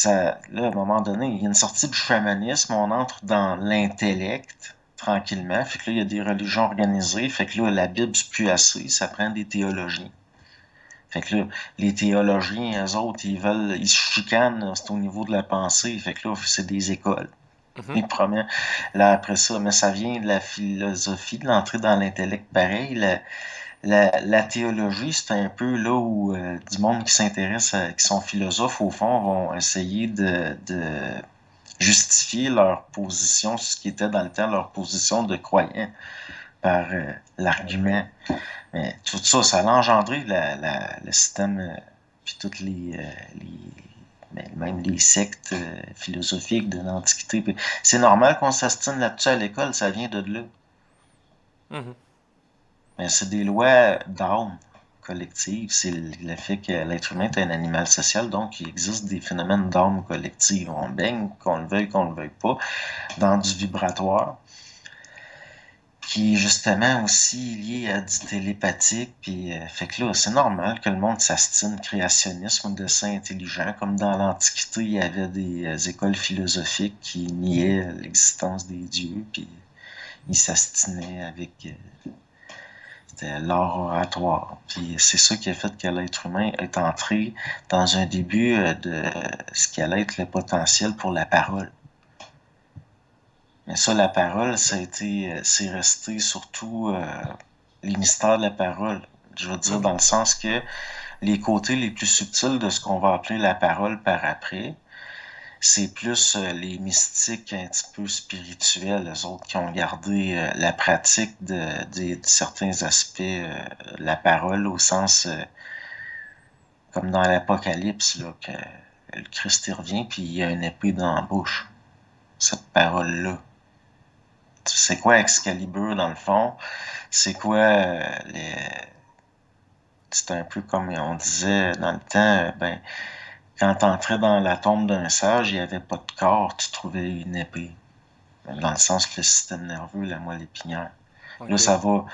là, à un moment donné, il y a une sortie du chamanisme, on entre dans l'intellect tranquillement. Fait que là, il y a des religions organisées. Fait que là, la Bible, c'est plus assez. Ça prend des théologies. Fait que là, les théologiens, eux autres, ils se chicanent, c'est au niveau de la pensée. Fait que là, c'est des écoles. Mhm. Les premières. Là, après ça, mais ça vient de la philosophie, de l'entrée dans l'intellect pareil. La théologie, c'est un peu là où du monde qui s'intéresse, qui sont philosophes, au fond, vont essayer de justifier leur position, ce qui était dans le temps leur position de croyant par l'argument. Mais tout ça, ça a engendré le système, puis toutes même les sectes philosophiques de l'Antiquité. C'est normal qu'on s'astine là-dessus à l'école, ça vient de là. Mhm. Mais c'est des lois d'âme collective. C'est le fait que l'être humain est un animal social, donc il existe des phénomènes d'âme collective. On baigne, qu'on le veuille pas, dans du vibratoire, qui est justement aussi lié à du télépathique. Puis, fait que là, c'est normal que le monde s'astine créationnisme ou dessin intelligent. Comme dans l'Antiquité, il y avait des écoles philosophiques qui niaient l'existence des dieux, puis ils s'astinaient avec c'était l'art oratoire. Puis c'est ça qui a fait que l'être humain est entré dans un début de ce qui allait être le potentiel pour la parole. Mais ça, la parole, c'est resté surtout les mystères de la parole. Je veux dire, Mhm. dans le sens que les côtés les plus subtils de ce qu'on va appeler la parole par après, c'est plus les mystiques un petit peu spirituels, les autres qui ont gardé la pratique de certains aspects de la parole au sens comme dans l'Apocalypse, là, que le Christ il revient puis il y a une épée dans la bouche. Cette parole-là. C'est quoi Excalibur dans le fond? C'est quoi les. C'est un peu comme on disait dans le temps, ben, quand t'entrais dans la tombe d'un sage, il n'y avait pas de corps, tu trouvais une épée. Dans le sens que le système nerveux, la moelle épinière. Là, OK. ça va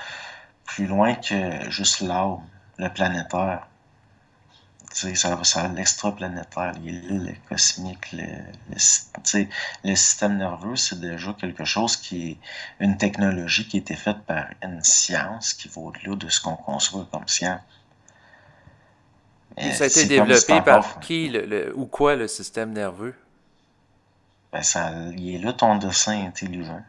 plus loin que juste l'âme, le planétaire. Tu sais, ça l'extraplanétaire, il est là, le cosmique, le système nerveux, c'est déjà quelque chose qui est une technologie qui a été faite par une science qui va au-delà de ce qu'on conçoit comme science. Puis Mais ça a été c'est comme c'est développé encore, par qui ou quoi le système nerveux? ben ça, il est là ton dessin intelligent.